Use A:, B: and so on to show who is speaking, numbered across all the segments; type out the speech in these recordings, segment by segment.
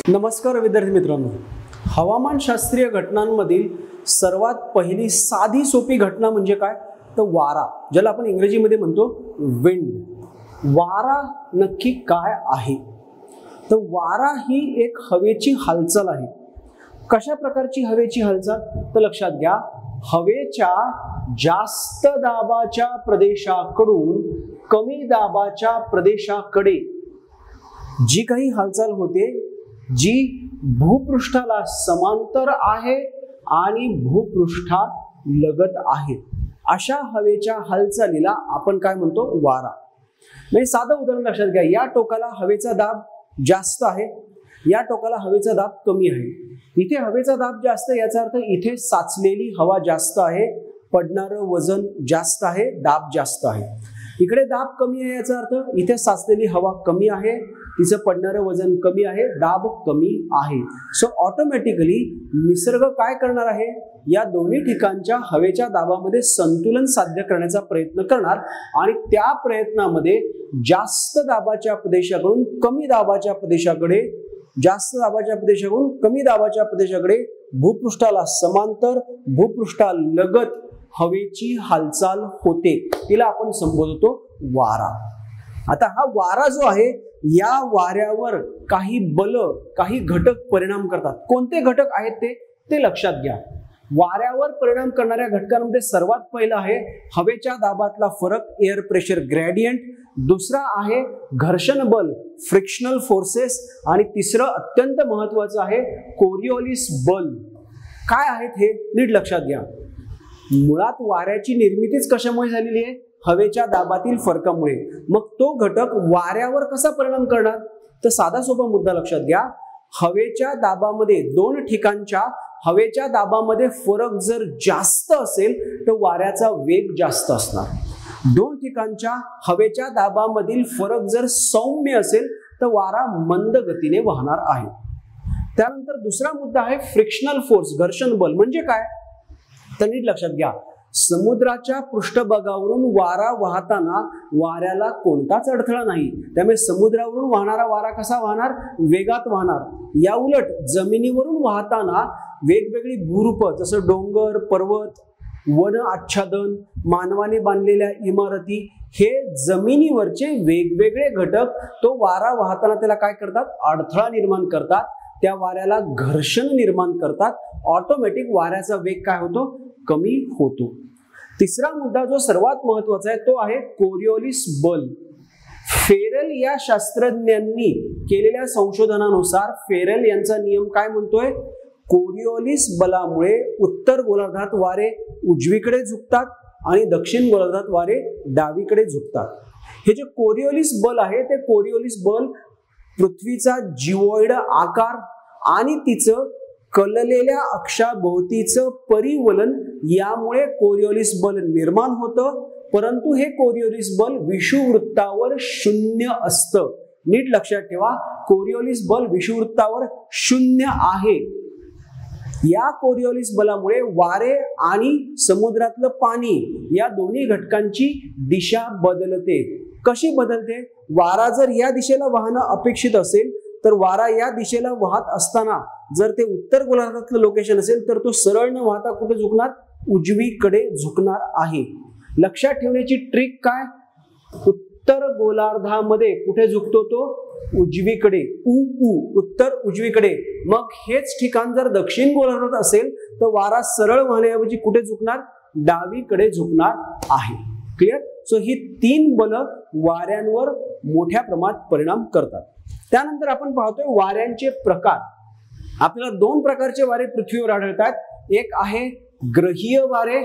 A: नमस्कार विद्यार्थी मित्रांनो, हवामानशास्त्रीय घटनांमधील सर्वात पहिली साधी सोपी घटना म्हणजे काय तर वारा, ज्याला आपण इंग्रजीमध्ये म्हणतो विंड। वारा नक्की काय आहे तर वारा ही एक हवेची हालचाल आहे। कशा प्रकारची हवेची हालचाल तर लक्षात घ्या, हवेच्या जास्त दाबाच्या प्रदेशाकडून कमी दाबाच्या प्रदेशाकडे जी काही हालचाल होते जी भूपृष्ठाला समांतर आहे आणि भूपृष्ठा लगत आहे, अशा हवेच्या हालचालीला आपण काय म्हणतो वारा। म्हणजे साधं उदाहरण लक्षात घ्या, या टोकाला हवेचा दाब जास्त आहे, या टोकाला हवेचा दाब कमी आहे। इथे हवेचा दाब जास्त याचा अर्थ इथे साचलेली हवा जास्त आहे, पडणारं वजन जास्त आहे, दाब जास्त आहे। इकडे दाब कमी आहे याचा अर्थ इथे साचलेली हवा कमी आहे, तिचं पडणारं वजन कमी आहे, दाब कमी आहे। सो ऑटोमॅटिकली निसर्ग काय करणार आहे, या दोन्ही ठिकाणच्या हवेच्या दाबामध्ये संतुलन साध्य करण्याचा प्रयत्न करणार आणि त्या प्रयत्नामध्ये जास्त दाबाच्या प्रदेशाकडून कमी दाबाच्या प्रदेशाकडे, जास्त दाबाच्या प्रदेशाकडून कमी दाबाच्या प्रदेशाकडे भूपृष्ठाला समांतर भूपृष्ठालगत हवेची हालचाल होते, तिला आपण संबोधतो वारा। आता हा वारा जो आहे, या वाऱ्यावर काही बल, काही घटक परिणाम करतात। कोणते घटक आहेत ते लक्षात घ्या। वाऱ्यावर परिणाम करणाऱ्या घटकांमध्ये सर्वात पहिला आहे हवेच्या दाबातला फरक, एअर प्रेशर ग्रेडियंट। दुसरा आहे घर्षण बल, फ्रिक्शनल फोर्सेस। आणि तिसरं अत्यंत महत्त्वाचं आहे कोरिओलिस बल। काय आहेत हे नीट लक्षात घ्या। मुळात वाऱ्याची निर्मितीच कशामुळे झालेली आहे, हवेच्या दाबातील फरकामुळे। मग तो घटक वाऱ्यावर कसा परिणाम करणार तर साधा सोपा मुद्दा लक्षात घ्या, हवेच्या दाबामध्ये दोन ठिकाणच्या हवेच्या दाबामध्ये फरक जर जास्त असेल तर वाऱ्याचा वेग जास्त असणार। दोन ठिकाणच्या हवेच्या दाबामधील फरक जर सौम्य असेल तर वारा मंद गतीने वाहणार आहे। त्यानंतर दुसरा मुद्दा आहे फ्रिक्शनल फोर्स, घर्षण बल। म्हणजे काय तर नीट लक्षात घ्या, समुद्राच्या पृष्ठभागावरून वारा वाहताना वाऱ्याला कोणताच अडथळा नाही, त्यामुळे समुद्रावरून वाहणारा वारा कसा वाहणार, वेगात वाहणार। या उलट जमिनीवरून वाहताना वेगवेगळी भूरूप जसं डोंगर, पर्वत, वन आच्छादन, मानवाने बांधलेल्या इमारती, हे जमिनीवरचे वेगवेगळे घटक तो वारा वाहताना त्याला काय करतात, अडथळा निर्माण करतात, त्या वाऱ्याला घर्षण निर्माण करतात। ऑटोमॅटिक वाऱ्याचा वेग काय होतो, कमी होतो। तिसरा मुद्दा जो सर्वात महत्त्वाचा आहे तो आहे कोरिओलिस बल। फेरेल या शास्त्रज्ञांनी केलेल्या संशोधनानुसार फेरेल यांचा नियम काय म्हणतोय, कोरिओलिस बलामुळे उत्तर गोलार्धात वारे उजवीकडे झुकतात आणि दक्षिण गोलार्धात वारे डावीकडे झुकतात। हे जे कोरिओलिस बल आहे ते कोरिओलिस बल पृथ्वीचा जिओइड आकार आणि तिचं कललेल्या अक्षाभोवतीचं परिवलन यामुळे कोरिओलिस बल निर्माण होतं। परंतु हे कोरिओलिस बल विषुववृत्तावर शून्य असतं। नीट लक्षात ठेवा, कोरिओलिस बल विषुववृत्तावर शून्य आहे। या कोरिओलिस बलामुळे वारे आणि समुद्रातलं पाणी या दोन्ही घटकांची दिशा बदलते। कशी बदलते, वारा जर या दिशेला वाहणं अपेक्षित असेल तर वारा या दिशेला वाहत असताना जर ते उत्तर गोलार्धातलं लोकेशन असेल तर तो सरळ न वाहता कुठे झुकणार, उजवीकडे झुकणार आहे। लक्षात ठेवण्याची ट्रिक काय, उत्तर गोलार्धामध्ये कुठे झुकतो तो, उजवीकडे, उत्तर उजवीकडे। मग हेच ठिकाण जर दक्षिण गोलार्धात असेल तर वारा सरळ वाहण्याऐवजी कुठे झुकणार, डावीकडे झुकणार आहे। क्लिअर। सो ही तीन बल वाऱ्यांवर मोठ्या प्रमाणात परिणाम करतात। त्यानंतर आपण पाहतोय वाऱ्यांचे प्रकार। आपल्याला दोन प्रकारचे वारे पृथ्वीवर आढळतात, एक आहे ग्रहीय वारे,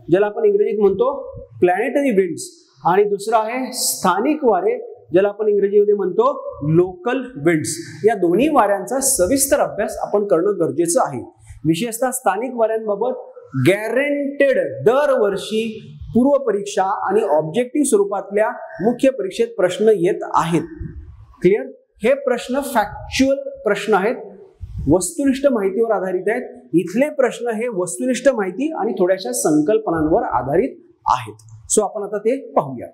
A: ज्याला आपण इंग्रजीत म्हणतो प्लॅनेटरी विंड्स, आणि दुसरा आहे स्थानिक वारे, ज्याला आपण इंग्रजीमध्ये म्हणतो लोकल विंड्स। या दोन्ही वाऱ्यांचा सविस्तर अभ्यास आपण करणं गरजेचं आहे। विशेषतः स्थानिक वाऱ्यांबाबत गॅरंटेड दरवर्षी पूर्व परीक्षा आणि ऑब्जेक्टिव्ह स्वरूपातल्या मुख्य परीक्षेत प्रश्न येत आहेत। क्लिअर। हे प्रश्न फॅक्च्युअल प्रश्न आहेत, वस्तुनिष्ठ माहितीवर आधारित आहेत। इथले प्रश्न हे वस्तुनिष्ठ माहिती आणि थोड्याशा संकल्पनांवर आधारित आहेत। सो आपण आता ते पाहूयात।